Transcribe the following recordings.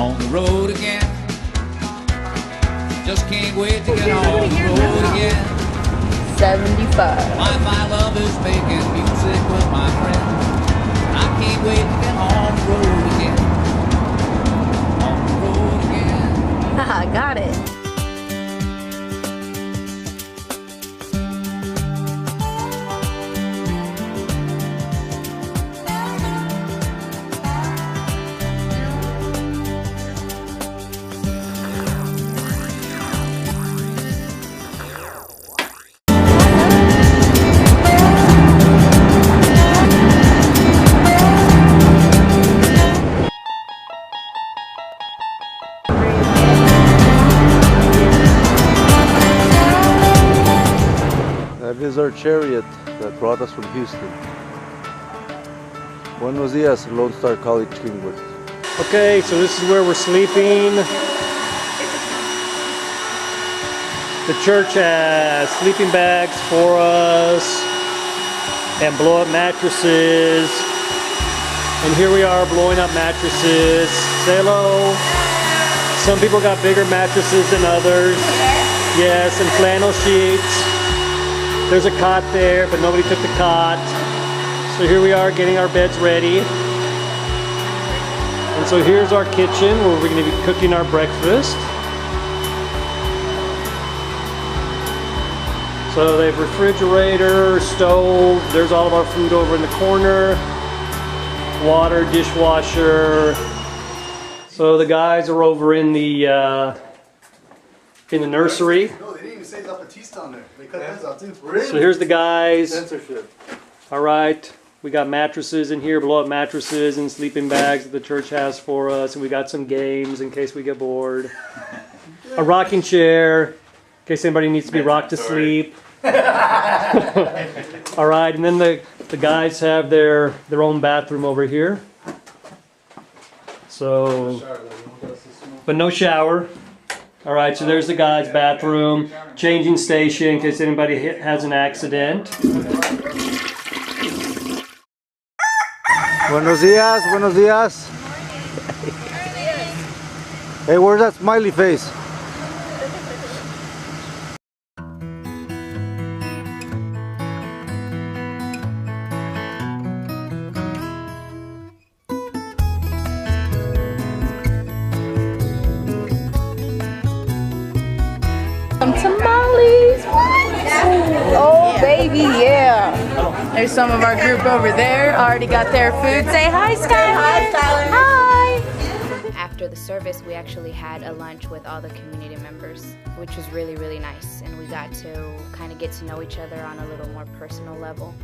on the road again. Just can't wait to get on the road again. 75. My love is making music with my friends. I can't wait to get on the road again. On the road again. Haha, got it. That is our chariot that brought us from Houston. Buenos dias, Lone Star College, Kingwoods. Okay, so this is where we're sleeping. The church has sleeping bags for us and blow-up mattresses. And here we are blowing up mattresses. Say hello. Some people got bigger mattresses than others. Yes, and flannel sheets. There's a cot there, but nobody took the cot. So here we are getting our beds ready. And so here's our kitchen where we're going to be cooking our breakfast. So they have refrigerator, stove, there's all of our food over in the corner. Water, dishwasher. So the guys are over in the nursery. No, they didn't even say Zapatista on there. They cut those out too. So here's the guys. Censorship. All right, we got mattresses in here, blow-up mattresses and sleeping bags that the church has for us, and we got some games in case we get bored. A rocking chair in case anybody needs to be rocked to sleep. All right, and then the guys have their own bathroom over here. So, but no shower. All right, so there's the guys' bathroom, changing station in case anybody has an accident. Buenos dias, buenos dias. Hey, where's that smiley face? Some tamales. Oh baby, yeah. There's some of our group over there. Already got their food. Say hi, Skylar. Hi, Skylar. Hi. After the service, we actually had a lunch with all the community members, which was really, really nice. And we got to kind of get to know each other on a little more personal level.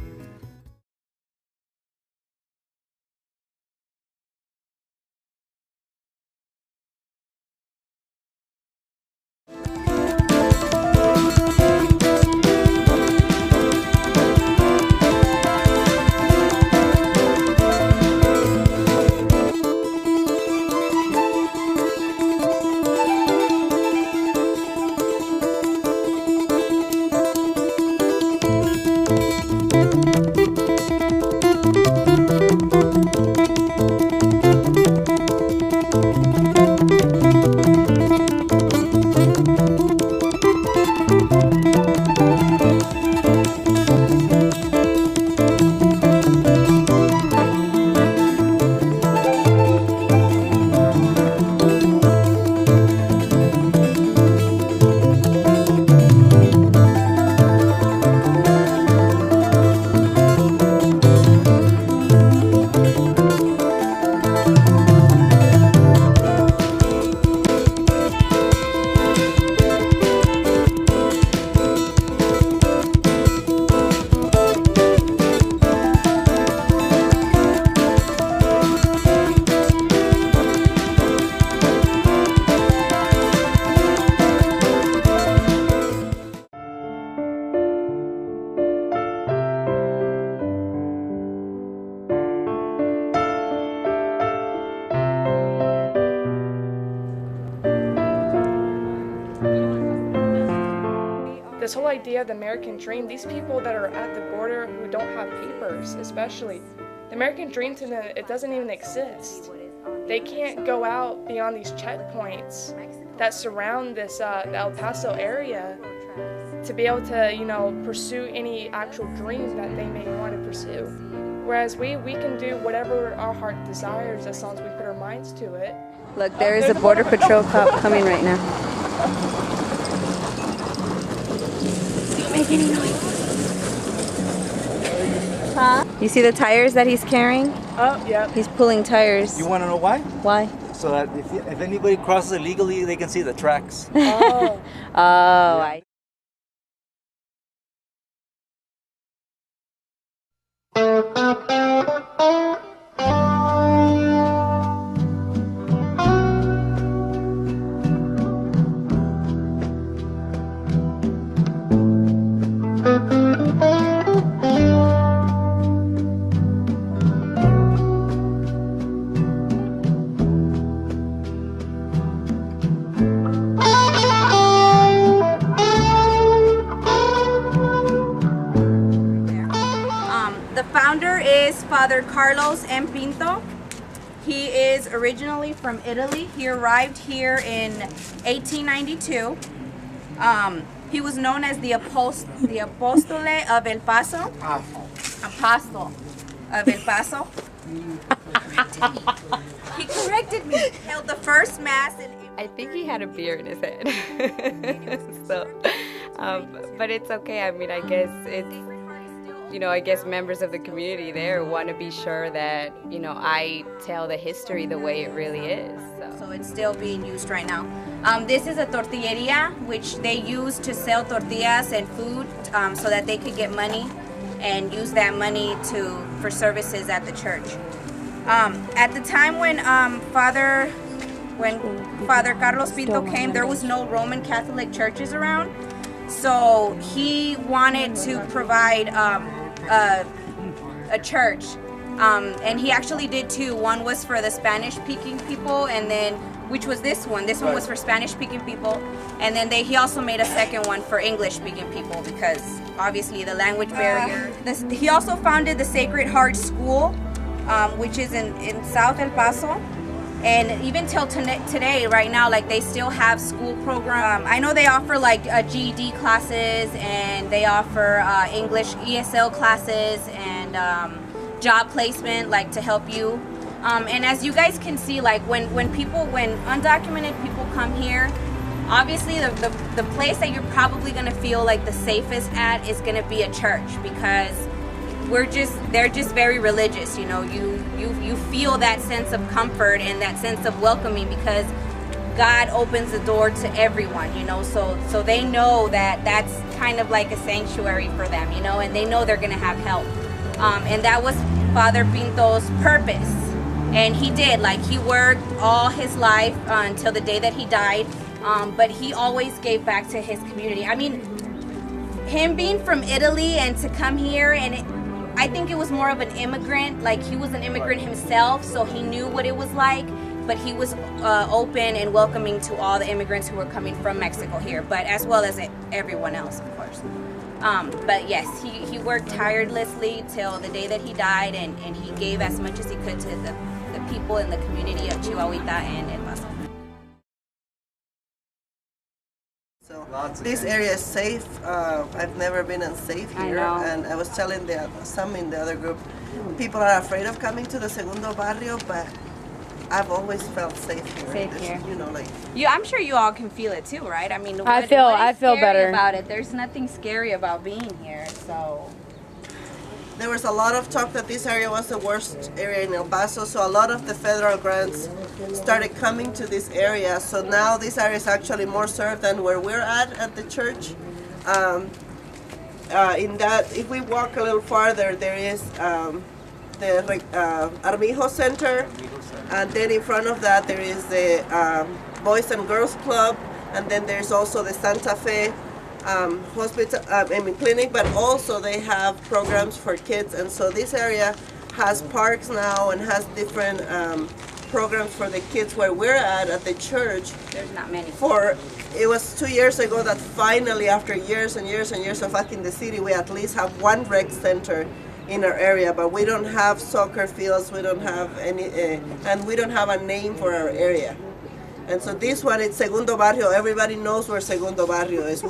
This whole idea of the American dream, these people that are at the border who don't have papers, especially, the American dream to them, it doesn't even exist. they can't go out beyond these checkpoints that surround this the El Paso area to be able to, you know, pursue any actual dream that they may want to pursue. Whereas we can do whatever our heart desires as long as we put our minds to it. Look, there is a Border Patrol cop coming right now. Don't make any noise. Huh? You see the tires that he's carrying? Oh, yeah. He's pulling tires. You want to know why? Why? So that if anybody crosses illegally, they can see the tracks. Oh. Oh, The founder is Father Carlos M. Pinto. He is originally from Italy. He arrived here in 1892. He was known as the Apostole of El Paso. Apostle of El Paso. He corrected me. Held the first mass in... I think he had a beer in his head. So, but it's okay. I mean, I guess it's, you know, I guess members of the community there want to be sure that, you know, I tell the history the way it really is. So it's still being used right now. This is a tortilleria, which they use to sell tortillas and food so that they could get money and use that money for services at the church. At the time when Father Carlos Pinto came, there was no Roman Catholic churches around. So he wanted to provide a church, and he actually did two. One was for the Spanish-speaking people, and then which was this one. This one was for Spanish-speaking people, and then he also made a second one for English-speaking people because obviously the language barrier. He also founded the Sacred Heart School, which is in South El Paso. And even till today, right now, like they still have school programs. I know they offer like GED classes, and they offer English ESL classes and job placement, like to help you. And as you guys can see, like when undocumented people come here, obviously the place that you're probably gonna feel like the safest at is gonna be a church because they're just very religious, you know. You feel that sense of comfort and that sense of welcoming because God opens the door to everyone, you know. So they know that that's kind of like a sanctuary for them, you know, and they know they're gonna have help. And that was Father Pinto's purpose, and he did. Like he worked all his life until the day that he died, but he always gave back to his community. I mean, him being from Italy and to come here, and I think it was more of an immigrant, like he was an immigrant himself, so he knew what it was like, but he was open and welcoming to all the immigrants who were coming from Mexico here, but as well as everyone else, of course. But yes, he worked tirelessly till the day that he died, and he gave as much as he could to the people in the community of Chihuahuita and El Paso. So this area is safe. I've never been unsafe here, and I was telling some in the other group, people are afraid of coming to the Segundo Barrio, but I've always felt safe here. Safe here. You know, like I'm sure you all can feel it too, right? I mean, I feel scary better about it. There's nothing scary about being here, so. there was a lot of talk that this area was the worst area in El Paso, so a lot of the federal grants started coming to this area. So now this area is actually more served than where we're at the church. In that, if we walk a little farther, there is the Armijo Center, and then in front of that there is the Boys and Girls Club, and then there's also the Santa Fe hospital, clinic, but also they have programs for kids, and so this area has parks now and has different programs for the kids. Where we're at the church, there's not many. It was 2 years ago that finally, after years and years and years of acting the city, we at least have one rec center in our area, but we don't have soccer fields, we don't have any, and we don't have a name for our area. And so this one, it's Segundo Barrio. Everybody knows where Segundo Barrio is.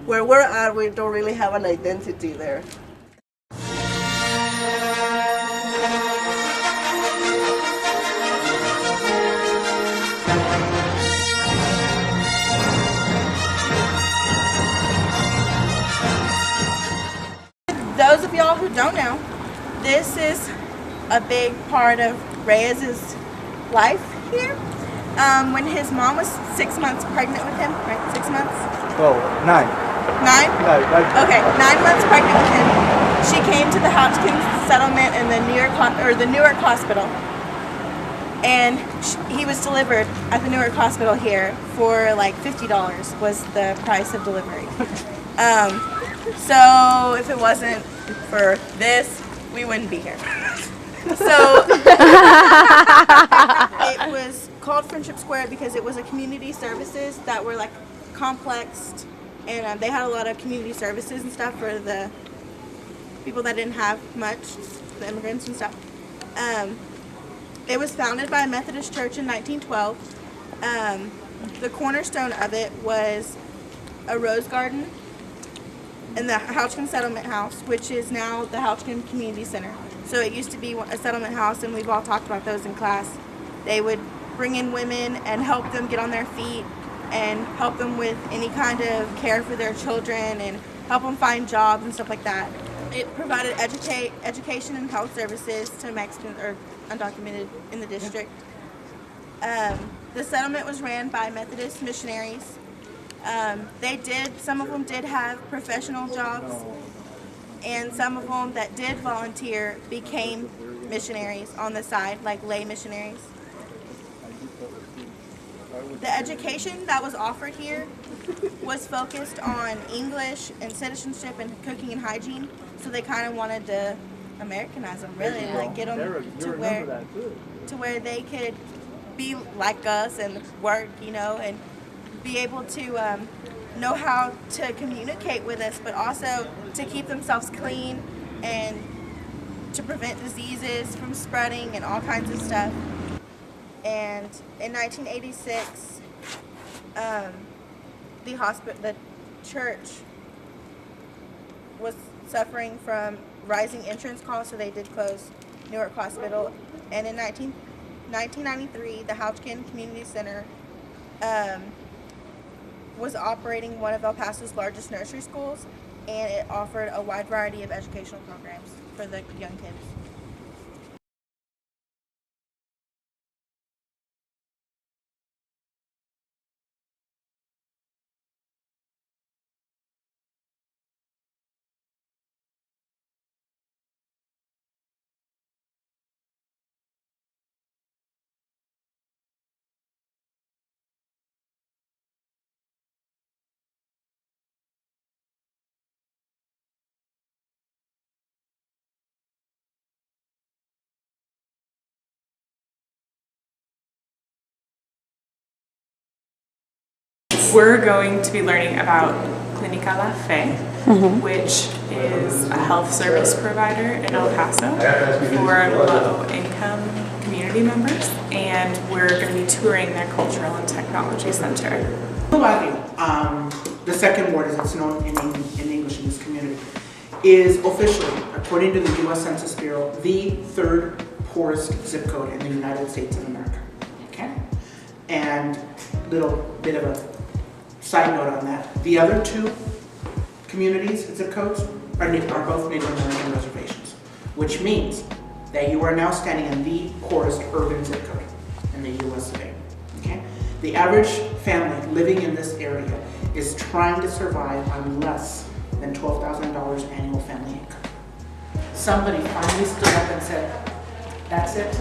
Where we're at, we don't really have an identity there. Those of y'all who don't know, this is a big part of Reyes's life here. When his mom was 6 months pregnant with him, right? 6 months? Oh, 9. 9? Okay, 9 months pregnant with him. She came to the Hopkins settlement in the Newark Hospital, and he was delivered at the Newark Hospital here for like $50 was the price of delivery. So if it wasn't for this, we wouldn't be here. So it was called Friendship Square because it was a community services that were like complex, and they had a lot of community services and stuff for the people that didn't have much, the immigrants and stuff. It was founded by a Methodist church in 1912. The cornerstone of it was a rose garden in the Houchkin Settlement House, which is now the Houchkin Community Center. So it used to be a settlement house, and we've all talked about those in class. They would bring in women and help them get on their feet and help them with any kind of care for their children and help them find jobs and stuff like that. It provided education and health services to Mexicans or undocumented in the district. The settlement was ran by Methodist missionaries. Some of them did have professional jobs, and some of them that did volunteer became missionaries on the side, like lay missionaries. The education that was offered here was focused on English and citizenship and cooking and hygiene, so they kind of wanted to Americanize them, really, like get them to where they could be like us and work, you know, and be able to know how to communicate with us, but also to keep themselves clean and to prevent diseases from spreading and all kinds of stuff. And in 1986, the church was suffering from rising insurance costs, so they did close Newark Hospital. And in 1993, the Houchkin Community Center was operating one of El Paso's largest nursery schools, and it offered a wide variety of educational programs for the young kids. We're going to be learning about Clínica La Fe, which is a health service provider in El Paso for low-income community members, and we're going to be touring their cultural and technology center. The second ward, as it's known in English in this community, is officially, according to the U.S. Census Bureau, the third poorest zip code in the United States of America. Okay? And little bit of a side note on that. The other two communities, zip codes, are both Native American reservations, which means that you are now standing in the poorest urban zip code in the U.S. of A. Okay? The average family living in this area is trying to survive on less than $12,000 annual family income. Somebody finally stood up and said, that's it.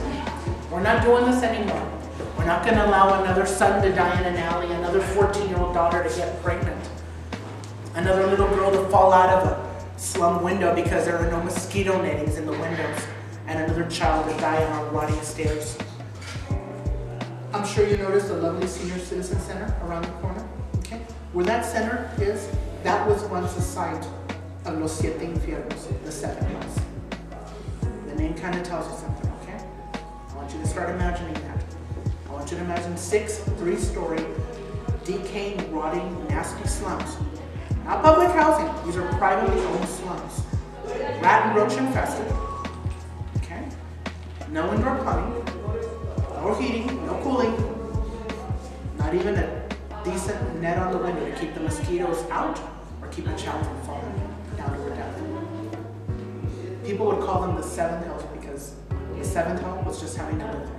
We're not doing this anymore. We're not going to allow another son to die in an alley, another 14-year-old daughter to get pregnant, another little girl to fall out of a slum window because there are no mosquito nettings in the windows, and another child to die on our rotting stairs. I'm sure you noticed the lovely senior citizen center around the corner. Okay? Where that center is, that was once the site of Los Siete Infiernos, the 7 hells. name kind of tells you something, okay? I want you to start imagining that. I want you to imagine 6 3-story, decaying, rotting, nasty slums. Not public housing, these are privately owned slums. Rat and roach infested, okay? No indoor plumbing, no heating, no cooling, not even a decent net on the window to keep the mosquitoes out or keep a child from falling down to her death. People would call them the 7th house because the 7th home was just having to live there.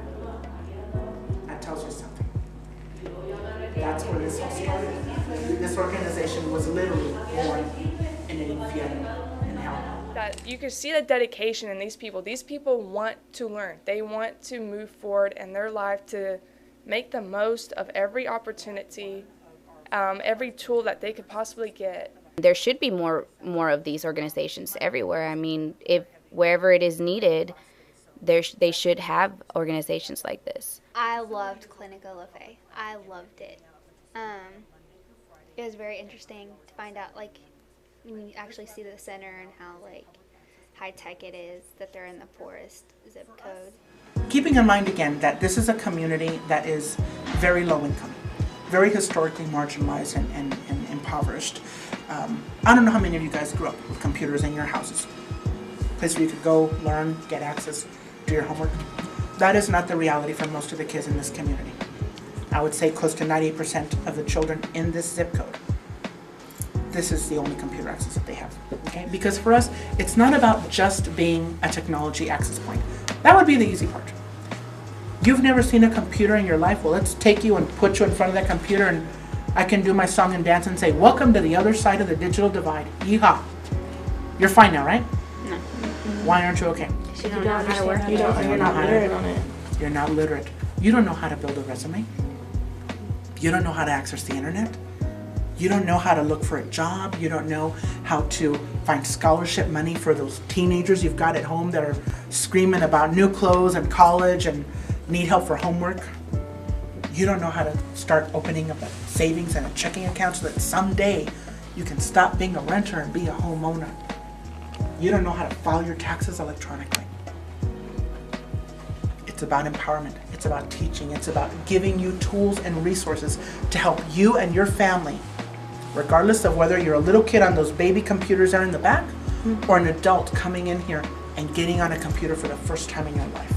That tells you something. That's where this all started. This organization was literally born in an infierno, in hell. That you can see the dedication in these people. These people want to learn. They want to move forward in their life to make the most of every opportunity, every tool that they could possibly get. There should be more of these organizations everywhere. I mean, if wherever it is needed, they should have organizations like this. I loved Clinica La Fe. I loved it. It was very interesting to find out, like, when you actually see the center and how, like, high-tech it is, that they're in the poorest zip code. Keeping in mind again that this is a community that is very low income, very historically marginalized and impoverished. I don't know how many of you guys grew up with computers in your houses. A place where you could go, learn, get access, do your homework. That is not the reality for most of the kids in this community. I would say close to 98% of the children in this zip code, this is the only computer access that they have, okay? Because for us, it's not about just being a technology access point. That would be the easy part. You've never seen a computer in your life? Well, let's take you and put you in front of that computer and I can do my song and dance and say, welcome to the other side of the digital divide. Yeehaw. You're fine now, right? No. Why aren't you okay? You don't know how to work. You're not literate on it. You're not literate. You don't know how to build a resume. You don't know how to access the internet. You don't know how to look for a job. You don't know how to find scholarship money for those teenagers you've got at home that are screaming about new clothes and college and need help for homework. You don't know how to start opening up a savings and a checking account so that someday you can stop being a renter and be a homeowner. You don't know how to file your taxes electronically. It's about empowerment. It's about teaching. It's about giving you tools and resources to help you and your family, regardless of whether you're a little kid on those baby computers there in the back or an adult coming in here and getting on a computer for the first time in your life.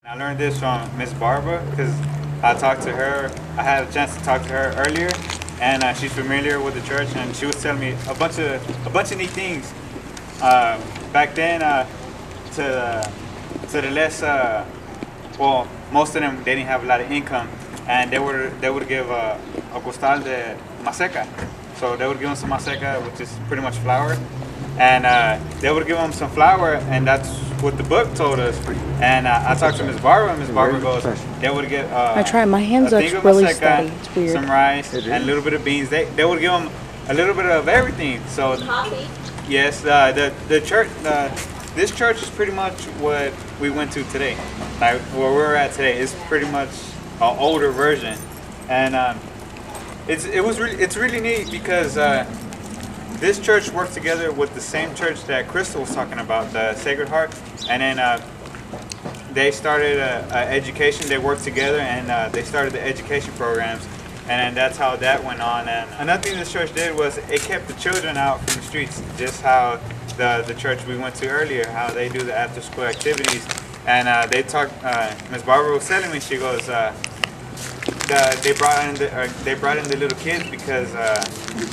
I learned this from Miss Barbara because I talked to her. I had a chance to talk to her earlier, and she's familiar with the church, and she was telling me a bunch of neat things. Back then, to the less, well, most of them they didn't have a lot of income, and they would give a costal de maseca. So they would give them some maseca, which is pretty much flour, and they would give them some flour, and that's what the book told us. And I talked to Miss Barbara, and Miss Barbara goes, they would get I tried. My hands are really steady. It's weird. Some rice and a little bit of beans. They would give them a little bit of everything. So Coffee? yes, the church, this church is pretty much what we went to today. Like where we're at today is pretty much an older version, and it's really neat because this church worked together with the same church that Crystal was talking about, the Sacred Heart, and then they started education. They worked together, and they started the education programs, and that's how that went on. And another thing this church did was it kept the children out from the streets, just how the church we went to earlier, how they do the after-school activities. And they talked. Ms. Barbara was telling me, she goes, they brought in the little kids because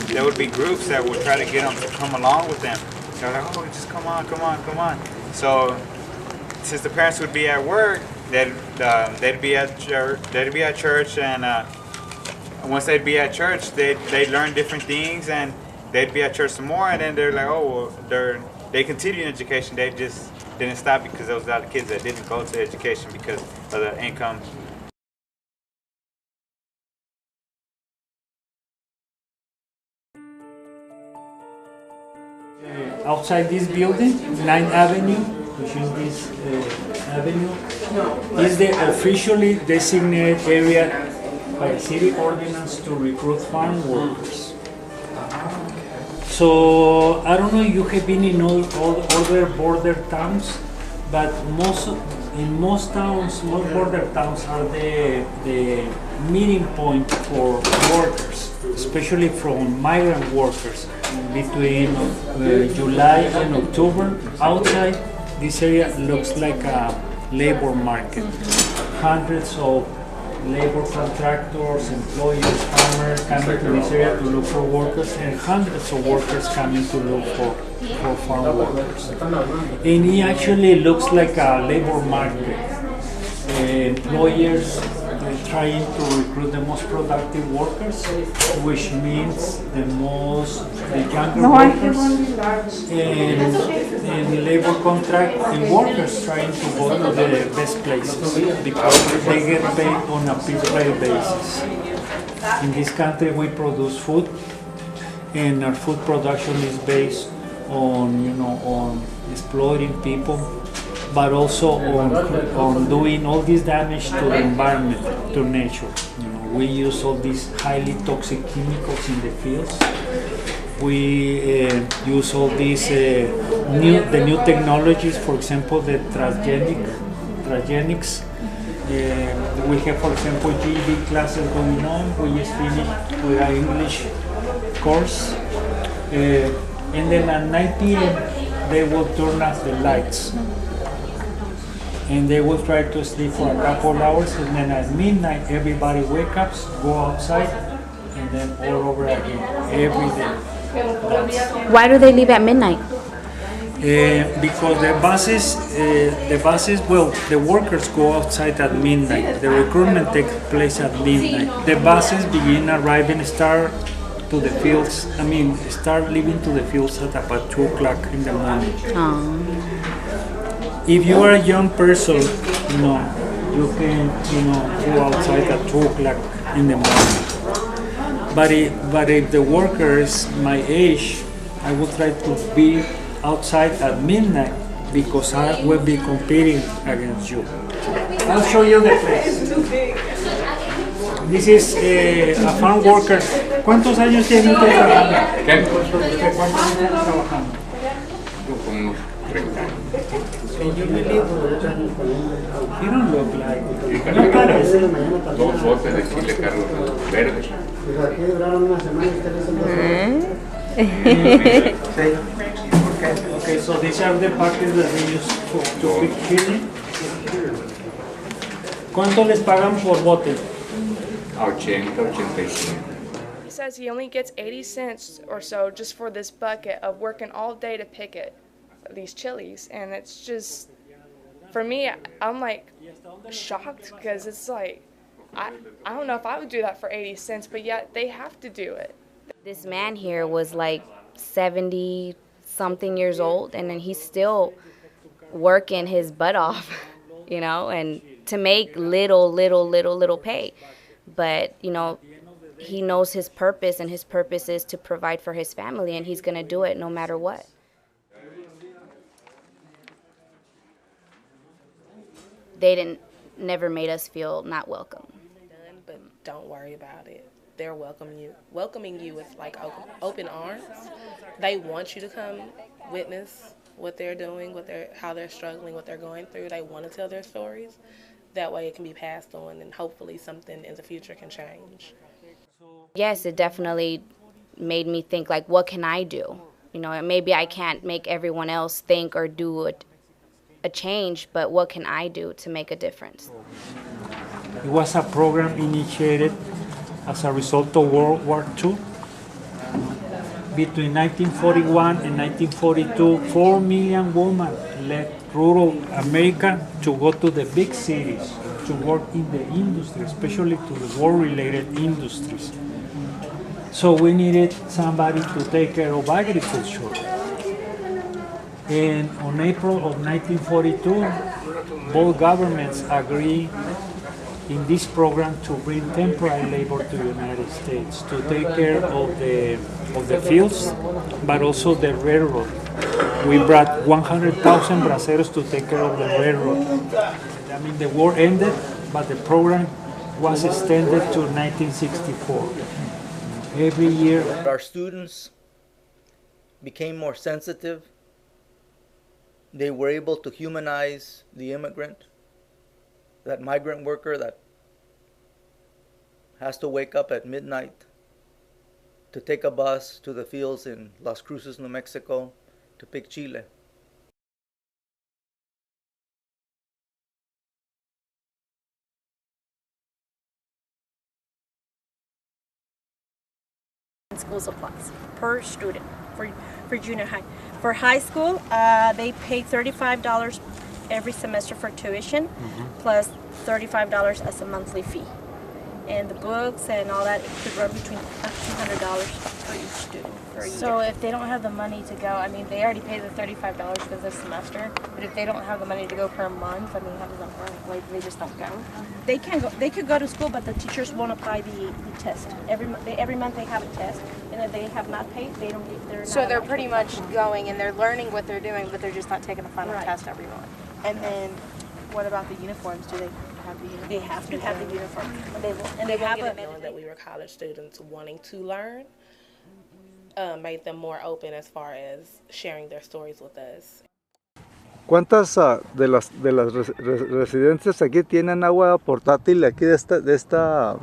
there would be groups that would try to get them to come along with them. They're like, oh, just come on. So since the parents would be at work, they'd be at church, and once they'd be at church, they'd learn different things, and they'd be at church some more, and then they're like, oh, well, they continued education. They just didn't stop because there was a lot of kids that didn't go to education because of the income. Outside this building, 9th Avenue, which is this avenue, is the officially designated area by city ordinance to recruit farm workers. So I don't know if you have been in all other border towns, but in most towns, most border towns are the meeting point for workers, especially from migrant workers. Between July and October, outside this area looks like a labor market. Hundreds of labor contractors, employers, farmers coming to this area to look for workers, and hundreds of workers coming to look for farm workers. And it actually looks like a labor market. Employers trying to recruit the most productive workers, which means the younger workers, and the labor contract and workers trying to go to the best places because they get paid on a per basis. In this country we produce food, and our food production is based on exploiting people, but also on doing all this damage to the environment, to nature. We use all these highly toxic chemicals in the fields. We use all these new technologies, for example, the transgenics. We have, for example, GED classes going on. We just finished with our English course. And then at 9 p.m. they will turn off the lights. And they will try to sleep for a couple hours, and then at midnight everybody wake up, go outside, and then all over again, every day. Why do they leave at midnight? Because the workers go outside at midnight. The recruitment takes place at midnight. The buses begin arriving, start leaving to the fields at about 2 o'clock in the morning. If you are a young person, you can, go outside at 2 o'clock in the morning. But if the worker is my age, I will try to be outside at midnight because I will be competing against you. I'll show you the place. This is a farm worker. ¿Cuántos años tiene usted trabajando? ¿Cuántos años tiene trabajando? Como unos 30 años. You don't look like. No parece. 2 botes de chile carlos verdes. Okay, so these are the packets that we use to pick chili. ¿Cuánto les pagan por bote? 80, 85. He says he only gets 80 cents or so just for this bucket of working all day to pick it, these chilies, and it's just, for me, I'm like shocked because it's like, I don't know if I would do that for 80 cents, but yet they have to do it. This man here was like 70-something years old, and then he's still working his butt off, and to make little pay. But, he knows his purpose, and his purpose is to provide for his family, and he's going to do it no matter what. They never made us feel not welcome. But don't worry about it. They're welcoming you with like open arms. They want you to come witness what they're doing, how they're struggling, what they're going through. They want to tell their stories. That way it can be passed on, and hopefully something in the future can change. Yes, it definitely made me think, like, what can I do? Maybe I can't make everyone else think or do a change, but what can I do to make a difference? It was a program initiated as a result of World War II. Between 1941 and 1942, 4 million women left rural America to go to the big cities to work in the industry, especially to the war-related industries. So we needed somebody to take care of agriculture. And on April of 1942, both governments agreed in this program to bring temporary labor to the United States to take care of the fields, but also the railroad. We brought 100,000 braceros to take care of the railroad. I mean, the war ended, but the program was extended to 1964. Every year. Our students became more sensitive. They were able to humanize the immigrant, that migrant worker that has to wake up at midnight to take a bus to the fields in Las Cruces, New Mexico, to pick chile. School supplies per student for junior high. For high school, they pay $35 every semester for tuition, plus $35 as a monthly fee. And the books and all that, it could run between $200 for each student for a year. So if they don't have the money to go, I mean, they already pay the $35 for the semester, but if they don't have the money to go per month, I mean, how does that work? Like, they just don't go? They can go. They could go to school, but the teachers won't apply the test. Every month they have a test, and if they have not paid, they don't. So they're pretty much going and they're learning what they're doing, but they're just not taking the final Right. test every month. And then, what about the uniforms? Do they have the uniforms? They have to have the uniform. And they have knowing that we were college students wanting to learn, made them more open as far as sharing their stories with us. ¿Cuántas de las residentes aquí tienen agua portátil aquí de esta?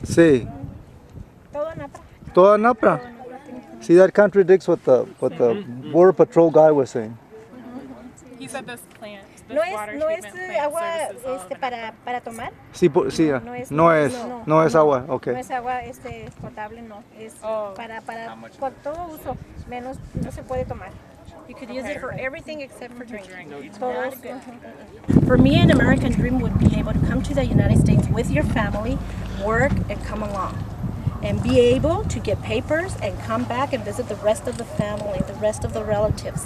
Sí. Toda Napra. See, that contradicts what the Border Patrol guy was saying. He said this plant, this No water es treatment plant agua services all of it. para tomar. Sí, sí, no es agua, okay. No es agua potable, no. Es para por todo uso, menos no se puede tomar. You could use it for everything except for drinking. For me, an American dream would be able to come to the United States with your family, work, and come along. And be able to get papers and come back and visit the rest of the family, the rest of the relatives.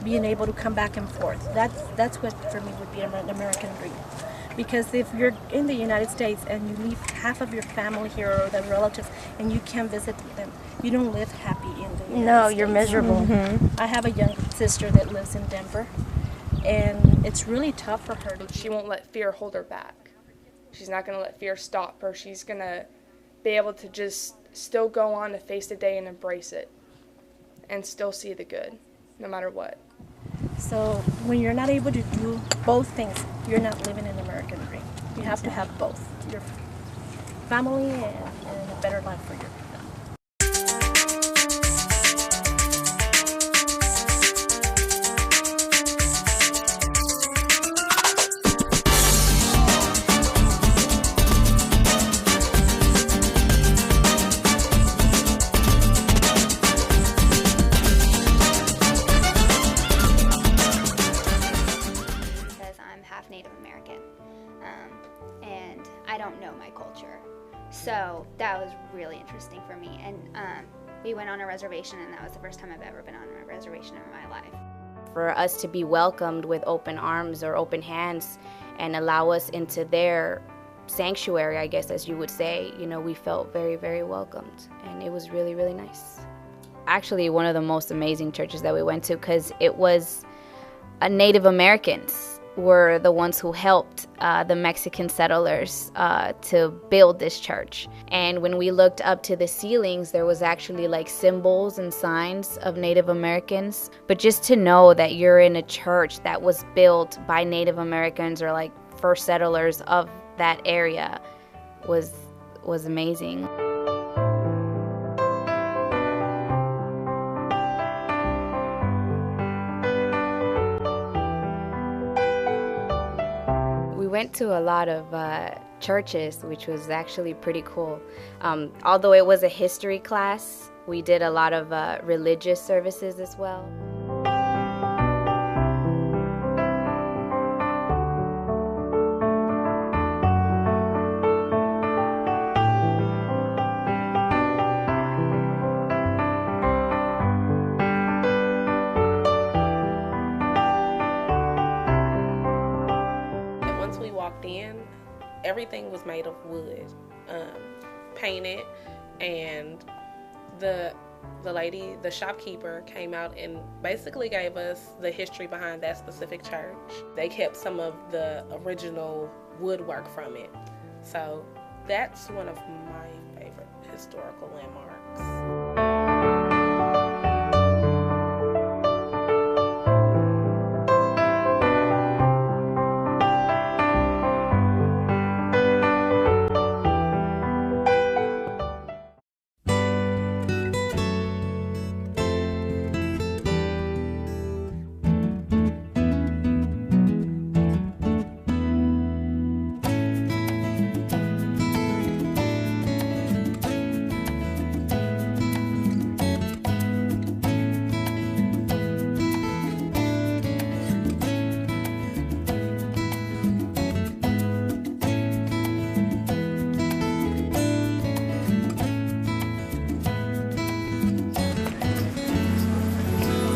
Being able to come back and forth. That's what for me would be an American dream. Because if you're in the United States and you leave half of your family here or the relatives and you can't visit them, you don't live happy in the United States. No, you're miserable. I have a young sister that lives in Denver, and it's really tough for her. She won't let fear hold her back. She's not going to let fear stop her. She's going to be able to just still go on to face the day and embrace it and still see the good, no matter what. So when you're not able to do both things, you're not living an American dream. You have to have both, your family and a better life for your family. So that was really interesting for me, and we went on a reservation, and that was the first time I've ever been on a reservation in my life. For us to be welcomed with open arms or open hands and allow us into their sanctuary, I guess, as you would say, you know, we felt very, very welcomed, and it was really, really nice. Actually, one of the most amazing churches that we went to, because it was Native Americans were the ones who helped the Mexican settlers to build this church. And when we looked up to the ceilings, there was actually like symbols and signs of Native Americans. But just to know that you're in a church that was built by Native Americans or like first settlers of that area was amazing. We went to a lot of churches, which was actually pretty cool. Although it was a history class, we did a lot of religious services as well. everything was made of wood, painted, and the lady, the shopkeeper, came out and basically gave us the history behind that specific church. They kept some of the original woodwork from it. So that's one of my favorite historical landmarks.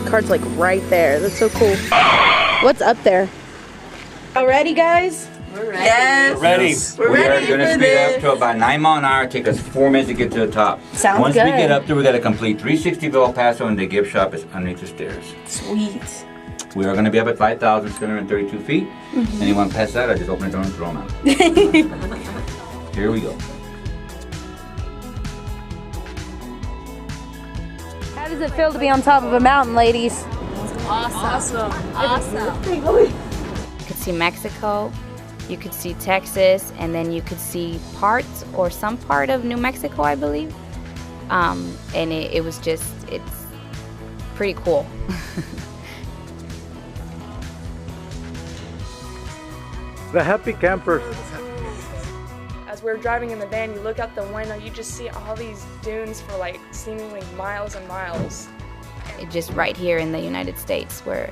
Car's like right there. That's so cool. What's up there? All ready, guys? We're ready. Yes. We're ready. We're ready going to for speed this. up to about 9 miles an hour. Take us 4 minutes to get to the top. Sounds Once good. we get up there, we got to complete 360 of El Paso, and the gift shop is underneath the stairs. Sweet. We are going to be up at 5,632 feet. Mhm. Anyone past that, I just open the door and throw them out. Here we go. How does it feel to be on top of a mountain, ladies? Awesome. You could see Mexico, you could see Texas, and then you could see parts or some part of New Mexico, I believe. And it was just, it's pretty cool. The happy campers. As we're driving in the van, you look out the window, you just see all these dunes for like seemingly miles and miles. Just right here in the United States, where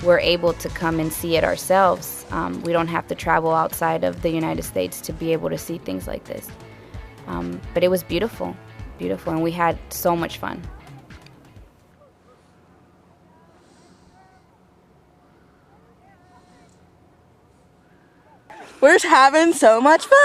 we're able to come and see it ourselves. We don't have to travel outside of the United States to be able to see things like this. But it was beautiful, beautiful, and we had so much fun. We're just having so much fun.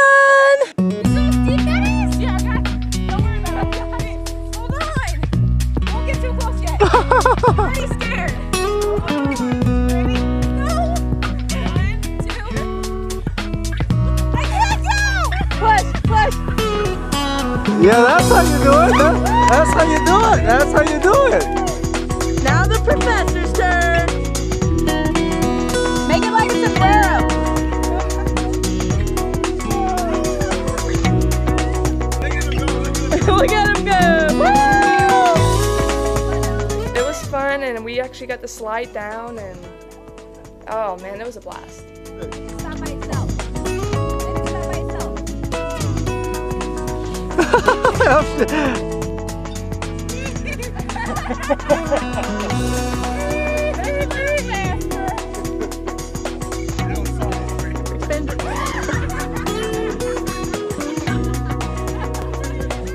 Yeah, that's how you do it. That's how you do it. That's how you do it. Now the professor's turn. Make it like a sombrero. Look at him go. Woo! It was fun, and we actually got to slide down, and oh man, it was a blast. Stop by itself.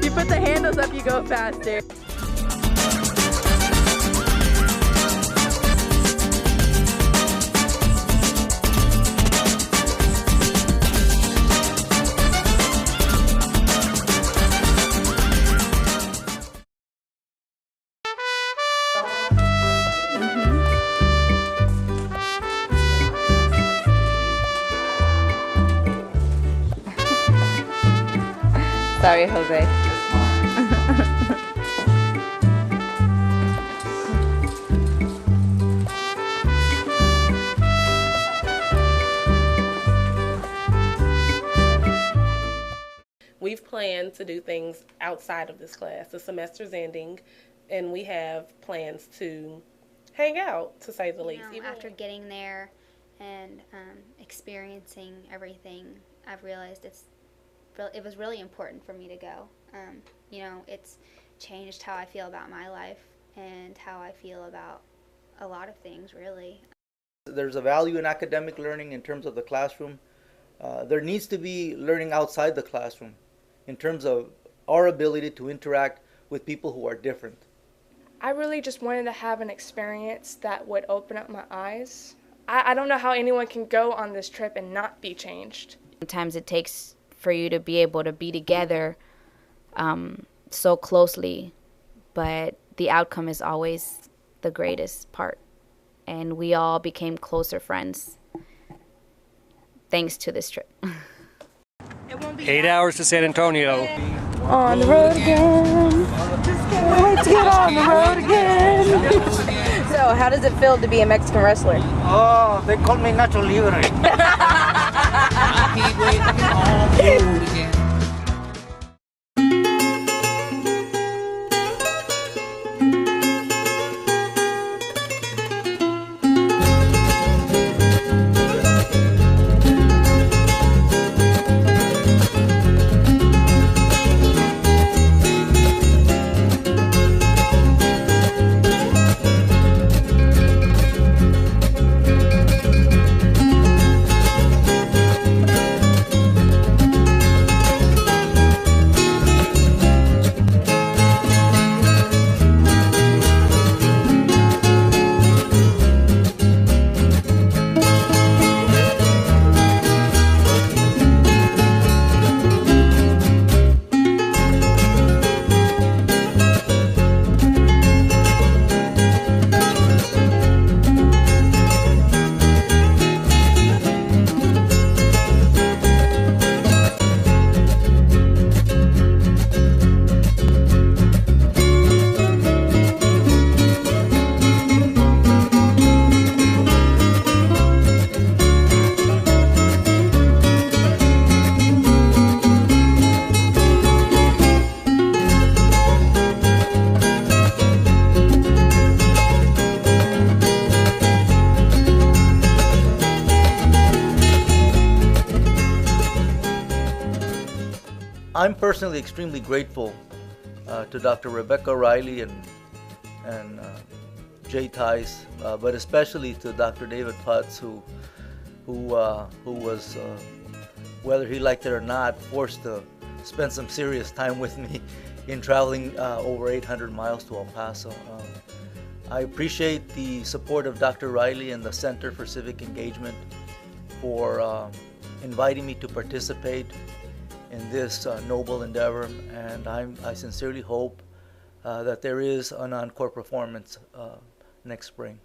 You put the handles up, you go faster. Sorry, Jose. We've planned to do things outside of this class. The semester's ending, and we have plans to hang out, to say the least. You know, after getting there and experiencing everything, I've realized it was really important for me to go. You know, it's changed how I feel about my life and how I feel about a lot of things, really. There's a value in academic learning in terms of the classroom. There needs to be learning outside the classroom in terms of our ability to interact with people who are different. I really just wanted to have an experience that would open up my eyes. I don't know how anyone can go on this trip and not be changed. Sometimes it takes for you to be able to be together so closely, but the outcome is always the greatest part. And we all became closer friends thanks to this trip. 8 hours to San Antonio. On the road again. Can't wait to get on the road again. So, how does it feel to be a Mexican wrestler? Oh, they call me Nacho Libre. I can't wait to get on the road again. I'm personally extremely grateful to Dr. Rebecca Riley and Jay Tice, but especially to Dr. David Putz, who was, whether he liked it or not, forced to spend some serious time with me in traveling over 800 miles to El Paso. I appreciate the support of Dr. Riley and the Center for Civic Engagement for inviting me to participate in this noble endeavor, and I sincerely hope that there is an encore performance next spring.